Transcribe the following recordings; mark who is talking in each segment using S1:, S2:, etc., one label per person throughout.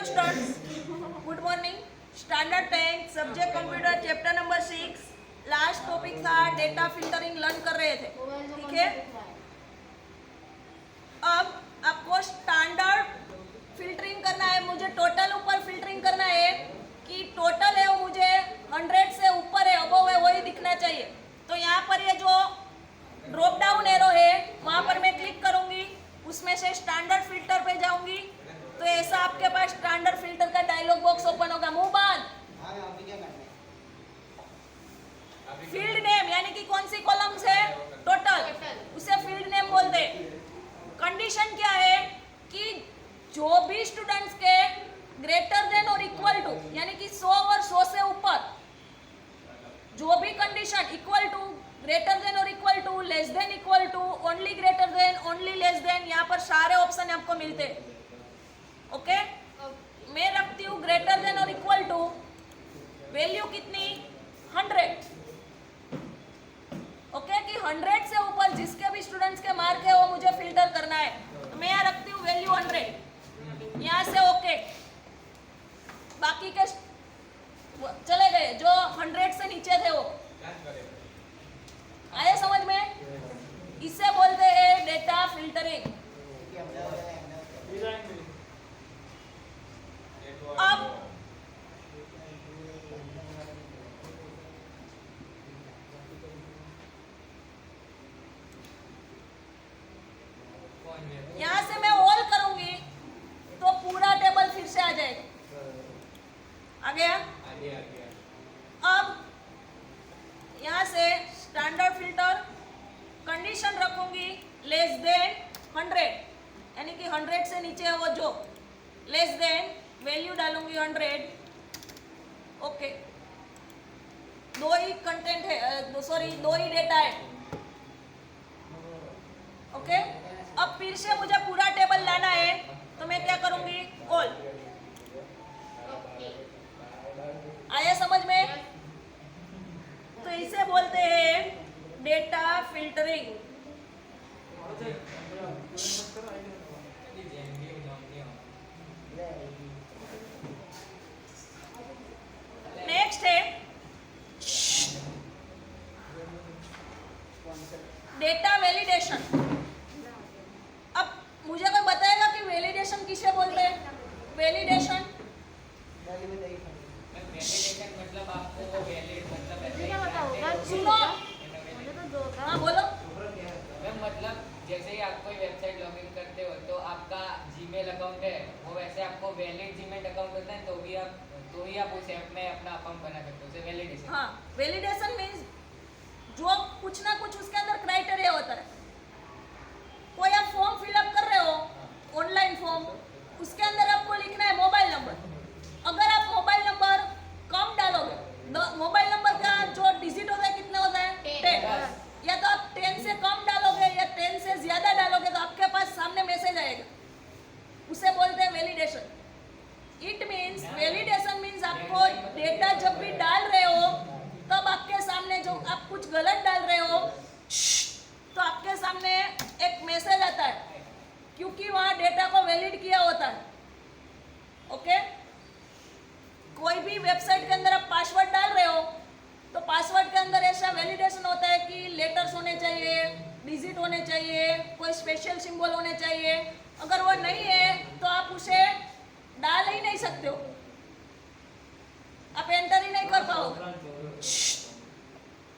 S1: Students, good morning. Standard 10 subject computer chapter number 6 last topic था data filtering learn कर रहे थे, ठीक है। अब आपको स्टैंडर्ड फिल्टरिंग करना है, मुझे टोटल ऊपर फिल्टरिंग करना है कि टोटल है वो मुझे 100 से ऊपर है, अबव है, वही दिखना चाहिए। तो यहाँ पर ये जो ड्रॉप डाउन एरो है वहाँ पर मैं क्लिक करूंगी, उसमें से स्टैंडर्ड फिल्टर पे जाऊंगी तो ऐसा आपके पास स्टैंडर्ड फिल्टर का डायलॉग बॉक्स ओपन होगा। मुंह बंद। फील्ड नेम यानी कि कौन सी कॉलम्स है, टोटल, उसे फील्ड नेम बोलते हैं। कंडीशन क्या है कि जो भी स्टूडेंट्स के ग्रेटर देन और इक्वल टू यानी कि 100 और 100 से ऊपर जो भी condition equal to, greater than और equal to, less than equal to, only greater than, only less than, यहाँ पर सारे ऑप्शन आपको मिलते हैं। ओके, मैं रखती हूँ ग्रेटर देन और इक्वल टू, वैल्यू कितनी 100। ओके, कि 100 से ऊपर जिसके भी स्टूडेंट्स के मार्क है वो मुझे फिल्टर करना है, तो मैं यहाँ रखती हूँ वैल्यू 100। यहाँ से ओके, बाकी के चले गए जो 100 से नीचे थे वो आए समझ में। इसे बोलते हैं डेटा फिल्टरिंग। अब यहां से मैं ऑल करूंगी तो पूरा टेबल फिर से आ जाएगा। आ गया? अब यहां से स्टैंडर्ड फिल्टर कंडीशन रखूंगी लेस देन 100 यानी कि 100 से नीचे है वो, जो लेस देन वैल्यू डालूंगी 100। ओके, दो ही कंटेंट है, सॉरी दो ही डेटा है। ओके, अब फिर से मुझे पूरा टेबल लाना है तो मैं क्या करूंगी, ऑल। आया समझ में? तो इसे बोलते हैं डेटा फिल्टरिंग। नेक्स्ट है डेटा वैलिडेशन। अब मुझे कोई बताएगा कि वैलिडेशन किसे बोलते हैं? वैलिडेशन
S2: मतलब आपको वैलिड मतलब
S1: सुनो, हाँ बोलो।
S2: मतलब जैसे ही आप कोई वेबसाइट लॉगिन करते हो तो आपका जीमेल अकाउंट है, वो वैसे आपको वैलिड जीमेल अकाउंट होता है तो ही आप उस ऐप में अपना अकाउंट बना सकते हो, उसे वैलिडेशन।
S1: हाँ, वैलिडेशन मीन्स जो कुछ ना कुछ उसके अंदर क्राइटेरिया होता है। कोई आप फॉर्म फिलअप कर रहे हो, ऑनलाइन फॉर्म, उसके अंदर आपको लिखना है मोबाइल नंबर। अगर आप मोबाइल नंबर कम डालोगे, मोबाइल नंबर का जो डिजिट होता है कितना होता है, 10, या तो आप 10 से कम डालोगे या 10 से ज्यादा डालोगे तो आपके पास सामने मैसेज आएगा, उसे बोलते हैं validation. It means validation means आपको डेटा जब भी डाल रहे हो तब आपके सामने जो आप कुछ गलत डाल रहे हो तो आपके सामने एक मैसेज आता है, क्योंकि वहां डेटा को वैलिड किया होता है। ओके, कोई भी वेबसाइट के अंदर आप पासवर्ड डाल रहे हो तो पासवर्ड के अंदर ऐसा वैलिडेशन होता है कि लेटर्स होने चाहिए, डिजिट होने चाहिए, कोई स्पेशल सिंबल होने चाहिए। अगर वो नहीं है तो आप उसे डाल ही नहीं सकते हो, आप एंटर ही नहीं कर पाओगे।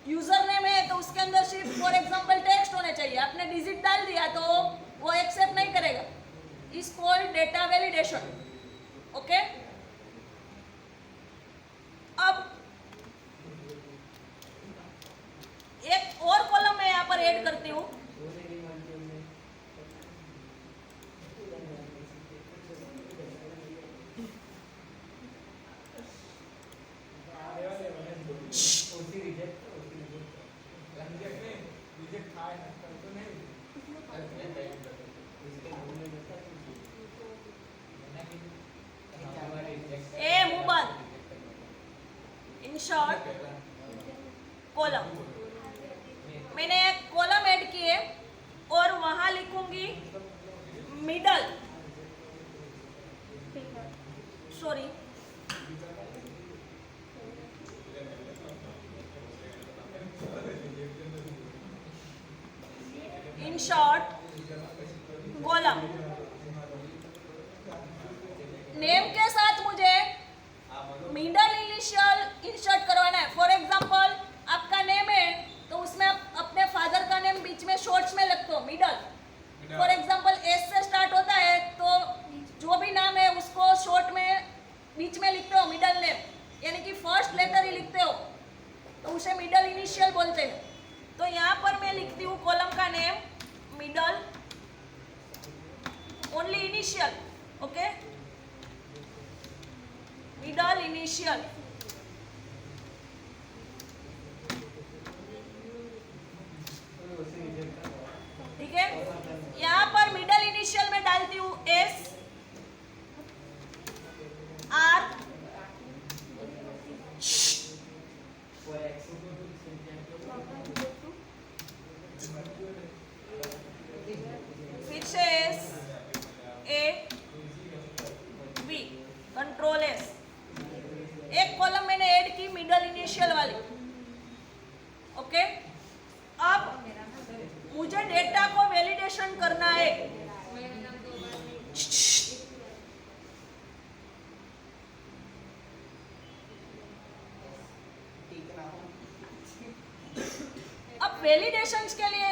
S1: यूजर नेम है तो उसके अंदर सिर्फ फॉर एग्जांपल टेक्स्ट होने चाहिए, आपने डिजिट डाल दिया तो वो एक्सेप्ट नहीं करेगा। Is called data validation. Okay, अब एक और कॉलम मैं यहाँ पर ऐड करती हूँ। ए मुंह बंद। इन शॉर्ट कॉलम, मैंने एक कॉलम ऐड किए और वहां लिखूंगी middle. Sorry, in short column name के साथ मुझे मिडल इनिशियल इंसर्ट करवाना है। फॉर एग्जांपल आपका नेम है तो उसमें आप अपने फादर का नेम बीच में शॉर्ट्स में लिखते हो मिडल। फॉर एग्जांपल एस से स्टार्ट होता है तो जो भी नाम है उसको शॉर्ट में बीच में लिखते हो मिडल नेम, यानी कि फर्स्ट लेटर ही लिखते हो तो उसे मिडल इनिशियल बोलते हैं। तो यहाँ पर मैं लिखती हूँ कॉलम का name middle only initial, okay, middle initial. ठीक है, यहाँ पर मिडल इनिशियल में डालती हूँ एस आर फिर से S A B control S. एक कॉलम मैंने ऐड की मिडल इनिशियल वाली, ओके। अब मुझे डेटा को वैलिडेशन करना है। अब वैलिडेशंस के लिए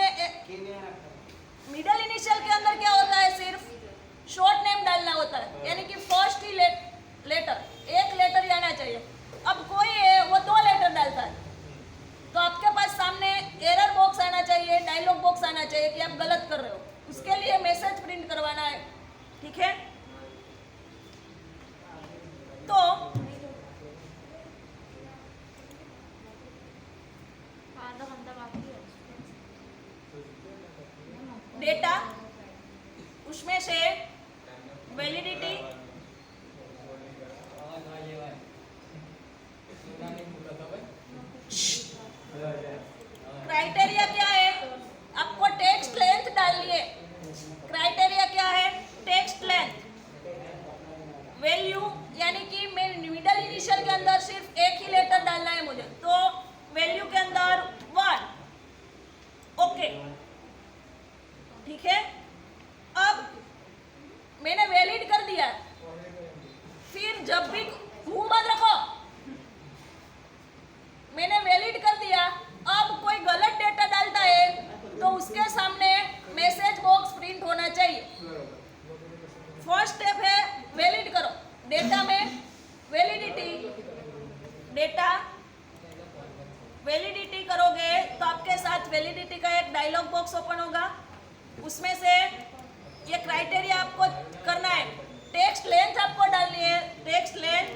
S1: मिडल इनिशियल के अंदर क्या होता है, सिर्फ शॉर्ट नेम डालना होता है, यानी कि फर्स्ट ही लेटर, एक लेटर ही आना चाहिए। अब कोई है वो 2 लेटर डालता है तो आपके पास सामने एरर बॉक्स आना चाहिए, डायलॉग बॉक्स आना चाहिए कि आप गलत कर रहे हो, उसके लिए मैसेज प्रिंट करवाना है। ठीक है, तो डेटा उसमें से वैलिडिटी क्राइटेरिया क्या है, आपको टेक्स्ट लेंथ डालनी है। क्राइटेरिया क्या है, टेक्स्ट लेंथ। वैल्यू यानी कि मैं मिडल इनिशियल के अंदर सिर्फ एक ही लेटर डालना है मुझे, तो वैल्यू के अंदर 1, ओके। ठीक है, अब मैंने वैलिड कर दिया, फिर जब भी मुंह बंद रखो, मैंने वैलिड कर दिया। अब कोई गलत डेटा डालता है तो उसके सामने मैसेज बॉक्स प्रिंट होना चाहिए। फर्स्ट स्टेप है वैलिड करो, डेटा में वैलिडिटी, डेटा वैलिडिटी करोगे तो आपके साथ वैलिडिटी का एक डायलॉग बॉक्स ओपन होगा, उसमें से ये क्राइटेरिया आपको करना है। टेक्स्ट लेंथ आपको डालनी है, टेक्स्ट लेंथ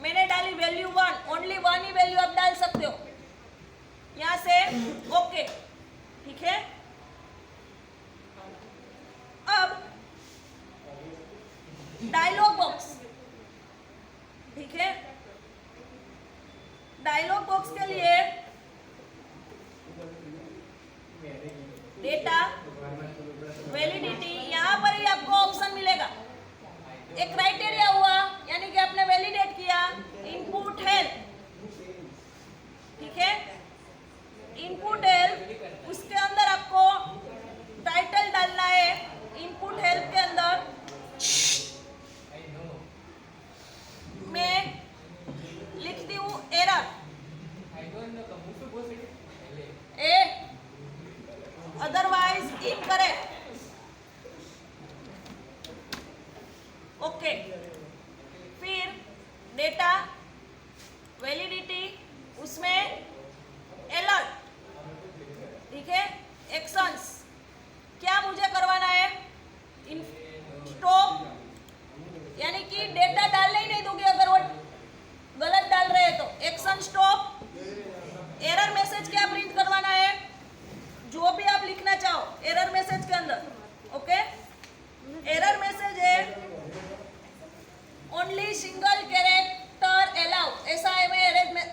S1: मैंने डाली वैल्यू 1, ओनली 1 ही वैल्यू आप डाल सकते हो यहाँ से, ओके। ठीक है, अब डायलॉग बॉक्स, ठीक है, डायलॉग बॉक्स के लिए डेटा वैलिडिटी, यहाँ पर ही आपको ऑप्शन मिलेगा। एक क्राइटेरिया हुआ यानी कि आपने वैलिडेट किया, इनपुट हेल्प, ठीक है, इनपुट हेल्प, उसके अंदर आपको टाइटल डालना है। इनपुट हेल्प के अंदर मैं लिखती हूँ एरर, ए अदरवाइज इनकरेक्ट, ओके। फिर डेटा वैलिडिटी, उसमें अलर्ट, ठीक है, एक्शंस क्या मुझे करवाना है, स्टॉप, यानी कि डेटा डालने ही नहीं दूंगी अगर वो गलत डाल रहे हैं तो। एक्शन स्टॉप, एरर मैसेज क्या प्रिंट करवाना है, जो भी आप लिखना चाहो एरर मैसेज के अंदर, ओके। एरर मैसेज है ओनली सिंगल कैरेक्टर अलाउ, ऐसा है, मैं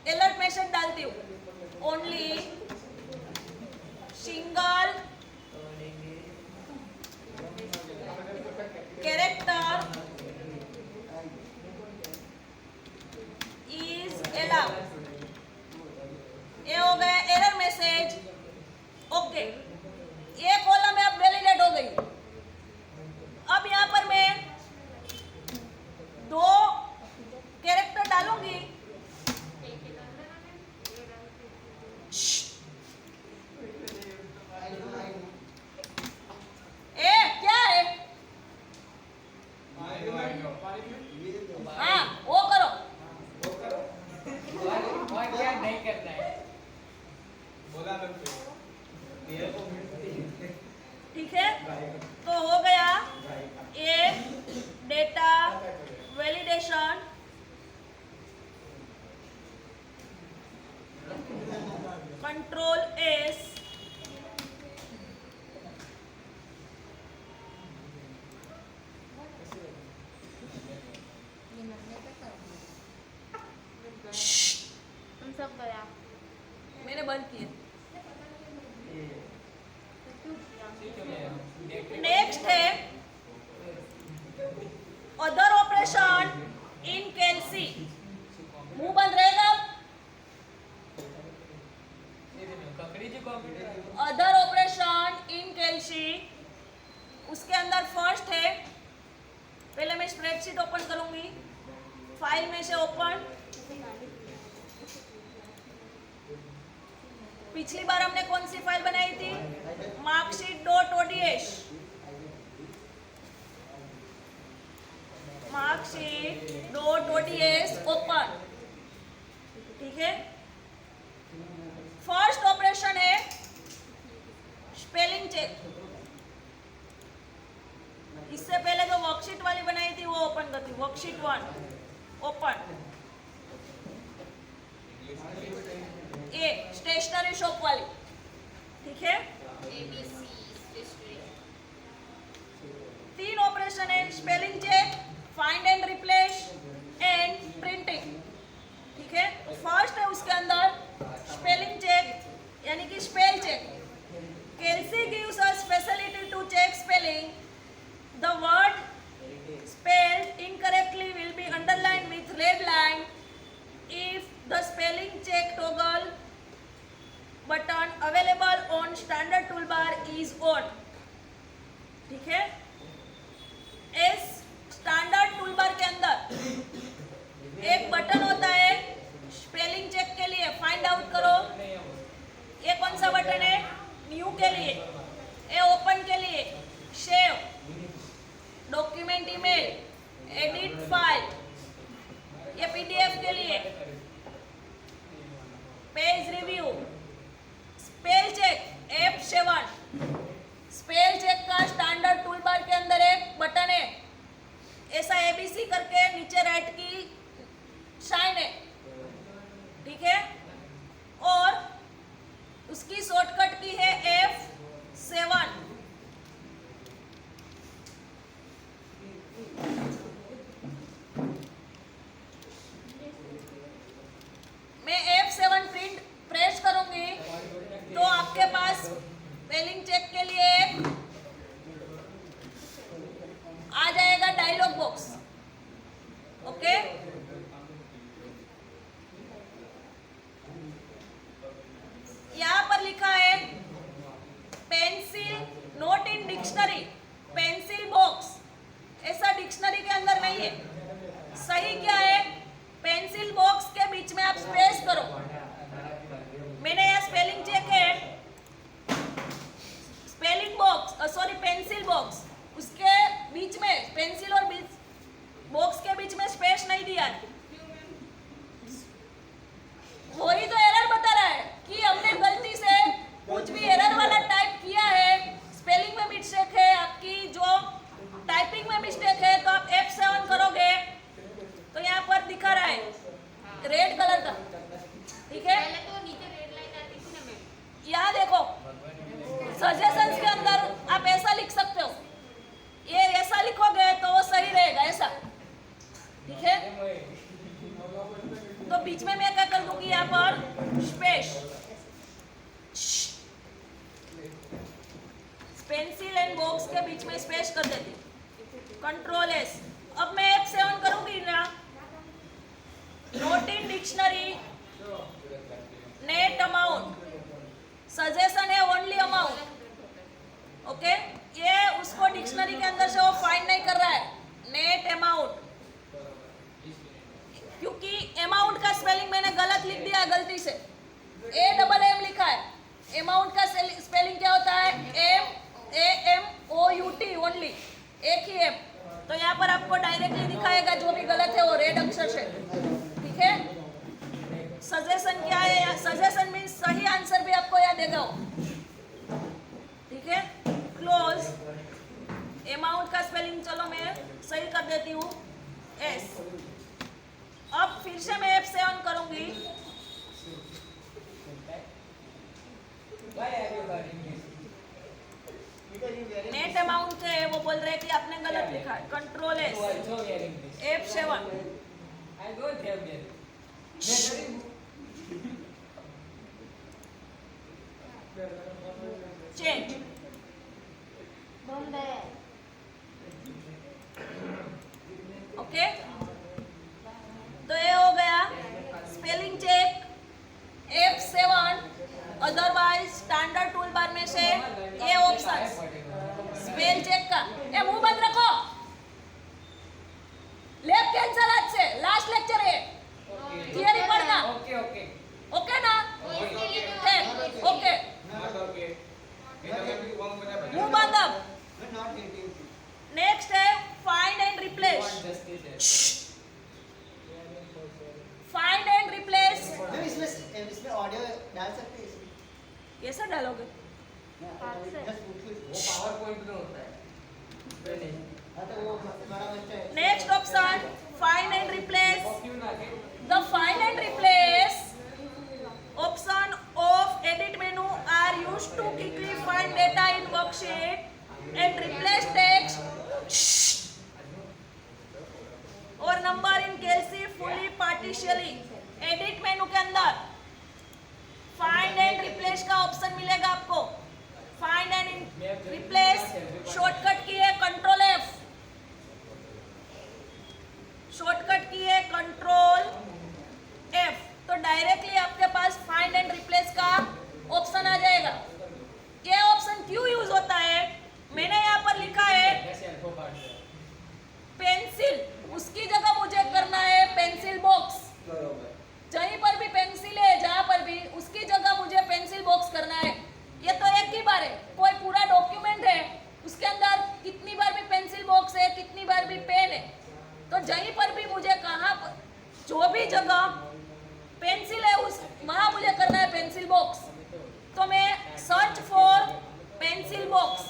S1: अलर्ट मैसेज डालती हूँ, ओनली सिंगल कैरेक्टर हाँ वो करो।
S2: और क्या नहीं करना है?
S1: ठीक है, तो हो गया ए डेटा वैलिडेशन, कंट्रोल एस,
S3: हम सब गया
S1: मैंने बंद किया।
S3: क्यों किया?
S1: नेक्स्ट है अदर ऑपरेशन इन कैलसी। मुंह बंद रहेगा। अदर ऑपरेशन इन कैलसी, उसके अंदर फर्स्ट है, पहले मैं स्प्रेडशीट ओपन करूंगी, फाइल में से ओपन। पिछली बार हमने कौन सी फाइल बनाई थी? Marksheet dot ODS. Marksheet dot ODS open. ठीक है, फर्स्ट ऑपरेशन है स्पेलिंग चेक। इससे पहले जो वर्कशीट वाली बनाई थी वो ओपन करती, worksheet 1 open. A stationery shop वाली। ठीक है,
S3: ABC स्टेशनरी।
S1: 3 ऑपरेशन है, spelling check, find and replace and printing. ठीक है, फर्स्ट है उसके अंदर स्पेलिंग चेक यानी कि spell check. Calc gives us facility to check spelling. The word spelled incorrectly will be underlined with red line if the spelling check toggle button available on standard toolbar is on। ठीक है, इस standard toolbar के अंदर एक button होता है spelling check के लिए, फाइंड आउट करो। ये कौन सा बटन है? न्यू के लिए, ये ओपन के लिए, save, document email, edit file, ये पीडीएफ के लिए, page review, spell check F7। Spell check का स्टैंडर्ड टूलबार के अंदर एक बटन है, ऐसा ABC करके नीचे राइट की साइन है। ठीक है, और उसकी शॉर्टकट की है F7। मैं F7 प्रेस करूंगी तो आपके पास स्पेलिंग चेक के लिए आ जाएगा डायलॉग बॉक्स। ओके, यहाँ पर लिखा है pencil note in dictionary, pencil box. ऐसा डिक्शनरी के अंदर नहीं है। सही क्या है? पेंसिल बॉक्स के बीच में आप स्पेस करो। मैंने यहाँ स्पेलिंग चेक है, spelling box sorry pencil box, उसके बीच में पेंसिल और बॉक्स के बीच में स्पेस नहीं दिया। वही तो एरर बता रहा है कि हमने गलती से कुछ भी एरर वाला टाइप किया है, स्पेलिंग में मिस्टेक है, आपकी जो टाइपिंग में मिस्टेक है, तो आप F7 करोगे तो यहाँ पर दिखा रहा है रेड कलर का। ठीक है,
S3: पहले तो नीचे रेड लाइन आती थी ना मैम।
S1: यहाँ देखो सजेशंस के अंदर आप ऐसा लिख सकते हो, ये ऐसा लिखोगे तो वो जाएगा, जो भी गलत है वो रेड अक्षर से, ठीक है। सजेशन क्या है? सजेशन मीन्स सही आंसर भी आपको यहाँ देगा वो, ठीक है। क्लोज अमाउंट का स्पेलिंग चलो मैं सही कर देती हूँ, एस। अब फिर से मैं F7 करूंगी। नेट अमाउंट है वो बोल रहे कि आपने गलत लिखा है, control S, F7। Change, okay. तो ये हो गया spelling check F7। Otherwise standard tool bar में से ये ऑप्शन स्पेल चेक का, ये मुंह बंद रखो, लैब कैंसल आज से, लास्ट लेक्चर है, थियरी पढ़ना,
S2: ओके ओके
S1: ओके ना? ओके, मुंह बंद। अब नेक्स्ट है find and replace. Find and replace
S4: ma'am इसमें ऑडियो डाल सकते हैं इसमें?
S1: कैसा डालोगे?
S4: जस्ट पूछ लो।
S2: वो पावर पॉइंट में होता है।
S4: हाँ तो वो बड़ा बच्चा है।
S1: Next option find and replace.
S2: क्यों ना के
S1: The find and replace option of edit menu are used to quickly find data in worksheet and replace text or number in Kelsey fully partially. Edit menu के अंदर find and replace का option मिलेगा आपको। Find and replace shortcut की है control F, shortcut की है control F। तो डायरेक्टली आपके पास फाइंड एंड रिप्लेस का ऑप्शन आ जाएगा। ये ऑप्शन क्यों यूज होता है? मैंने यहाँ पर लिखा है पेंसिल, उसकी जगह मुझे करना है पेंसिल बॉक्स। जहीं पर भी पेंसिल है, जहाँ पर भी, उसकी जगह मुझे पेंसिल बॉक्स करना है। ये तो एक ही बार है, कोई पूरा डॉक्यूमेंट है उसके अंदर कितनी बार भी पेंसिल बॉक्स है, कितनी बार भी पेन है, तो जहीं पर भी मुझे कहाँ पर, जो भी जगह पेंसिल है उस वहां मुझे करना है पेंसिल बॉक्स। तो मैं search for pencil box,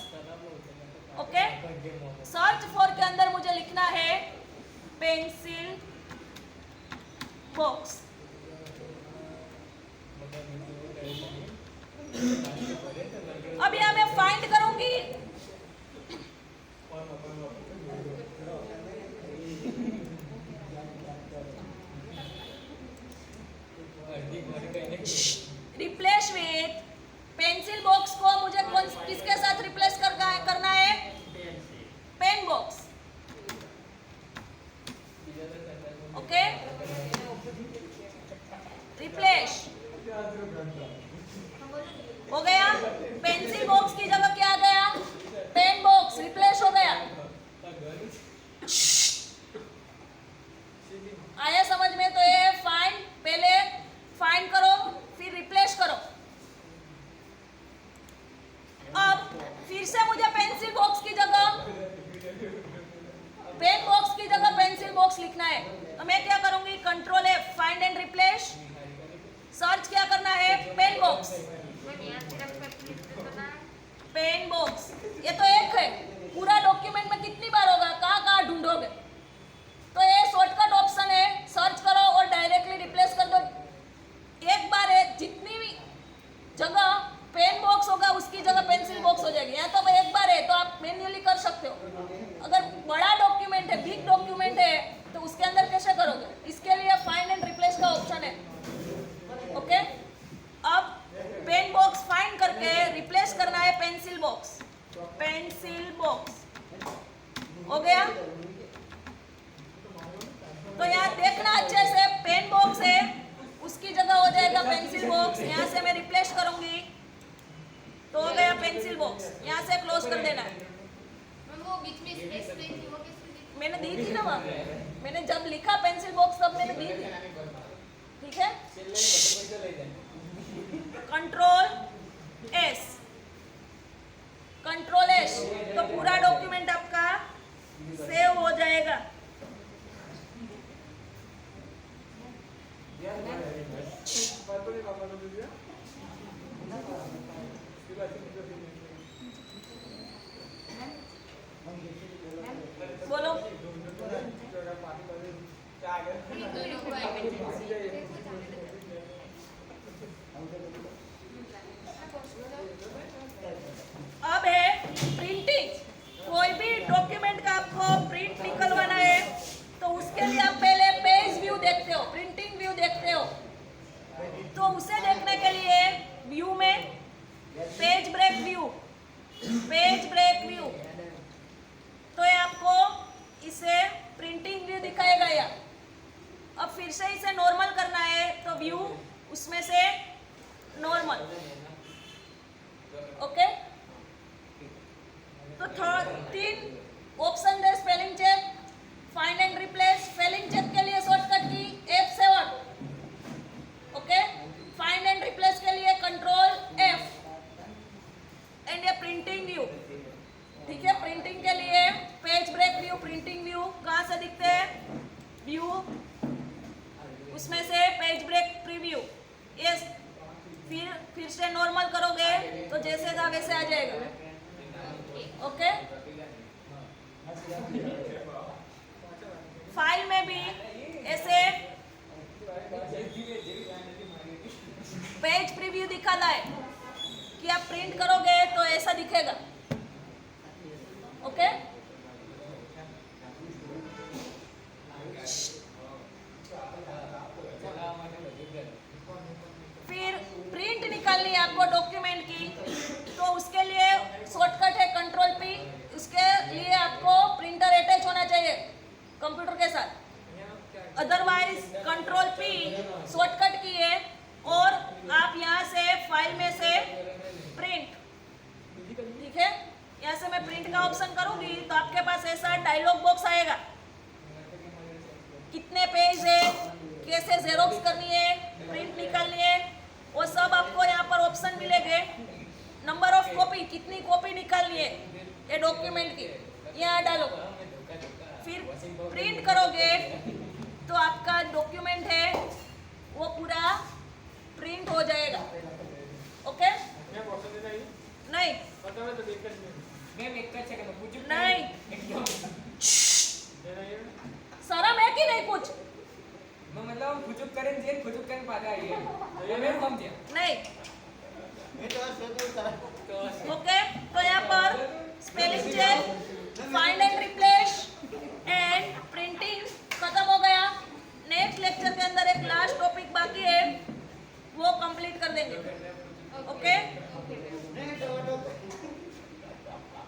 S1: okay. Search for के अंदर मुझे लिखना है पेंसिल बॉक्स। अब यहाँ मैं फाइंड करूंगी, रिप्लेस विथ पेंसिल बॉक्स को मुझे किसके साथ रिप्लेस करना है? Pen box, okay. रिप्लेस हो गया, पेंसिल बॉक्स की जगह क्या आ गया? पेन बॉक्स, रिप्लेस हो गया। आया समझ में? तो ये फाइंड, पहले फाइंड करो फिर रिप्लेस करो। अब फिर से मुझे पेंसिल बॉक्स की जगह पेन बॉक्स की जगह पेंसिल बॉक्स लिखना है। तो मैं क्या करूंगी? Control F, find and replace. Search क्या करना है? Pen box, pen box. ये तो एक है, पूरा डॉक्यूमेंट में कितनी बार होगा, कहाँ कहाँ ढूंढोगे? तो ये शॉर्टकट ऑप्शन है, सर्च करो और डायरेक्टली रिप्लेस कर दो। एक बार है, जितनी भी जगह पेन बॉक्स होगा उसकी जगह पेंसिल बॉक्स हो जाएगी। यहाँ तो एक बार है तो आप मैन्युअली कर सकते हो। अगर बड़ा डॉक्यूमेंट है, बिग डॉक्यूमेंट है, तो उसके अंदर कैसे करोगे? इसके लिए फाइंड एंड रिप्लेस का ऑप्शन है, ओके। अब पेन बॉक्स फाइंड करके रिप्लेस करना है पेंसिल बॉक्स, पेंसिल बॉक्स हो गया। तो यहाँ देखना अच्छे से, पेन बॉक्स है उसकी जगह हो जाएगा पेंसिल बॉक्स। यहाँ से मैं रिप्लेस करूंगी तो हो गया पेंसिल बॉक्स। यहाँ से क्लोज कर देना है।
S3: वो बीच में स्पेस नहीं थी, वो किसने दी?
S1: मैंने दी थी ना वहाँ, मैंने जब लिखा पेंसिल बॉक्स तब मैंने दी थी, ठीक है। कंट्रोल S, कंट्रोल S, तो पूरा डॉक्यूमेंट आपका सेव हो जाएगा।
S3: इन दोनों को ऐड देखो जाने दो
S1: अब है प्रिंटिंग। कोई भी डॉक्यूमेंट का आपको प्रिंट निकलवाना है तो उसके लिए आप पहले पेज व्यू देखते हो, प्रिंटिंग व्यू देखते हो। तो उसे देखने के लिए व्यू में page break view, page break view, तो ये आपको इसे प्रिंटिंग व्यू दिखाएगा। या अब फिर से इसे नॉर्मल करना है तो व्यू उसमें से नॉर्मल, ओके। तो 3 ऑप्शन है spelling check, find and replace. Spelling check के लिए शॉर्टकट की F7, okay. Find and replace के लिए कंट्रोल F। एंड ये प्रिंटिंग व्यू, ठीक है। प्रिंटिंग के लिए page break view, printing view कहाँ से दिखते हैं? व्यू, उसमें से पेज ब्रेक प्रीव्यू। ये फिर से नॉर्मल करोगे तो जैसे था वैसे आ जाएगा, ओके। फाइल में भी ऐसे पेज प्रीव्यू दिखाना है कि आप प्रिंट करोगे तो ऐसा दिखेगा, ओके। फिर प्रिंट निकालनी है आपको डॉक्यूमेंट की, तो उसके लिए शॉर्टकट है कंट्रोल P। उसके लिए आपको प्रिंटर अटैच होना चाहिए कंप्यूटर के साथ, अदरवाइज कंट्रोल P शॉर्टकट की है और आप यहाँ से फाइल में से प्रिंट, ठीक है। यहाँ से मैं प्रिंट का ऑप्शन करूंगी तो आपके पास ऐसा डायलॉग बॉक्स आएगा, कितने पेज है, कैसे जेरोक्स करनी है, प्रिंट निकालनी है, वो सब आपको यहाँ पर ऑप्शन मिलेंगे। नंबर ऑफ कॉपी, कितनी कॉपी निकालनी है ये डॉक्यूमेंट की, यहाँ डालो। फिर प्रिंट करोगे तो आपका डॉक्यूमेंट है वो पूरा प्रिंट हो जाएगा, ओके। नहीं नहीं, शरम है कि नहीं कुछ?
S2: मतलब खुजुक करें जेन खुजुक करें पादा ये मैं कम दिया
S1: नहीं,
S4: ये तो सर
S1: ओके। तो यहाँ पर spelling check, find and replace and printing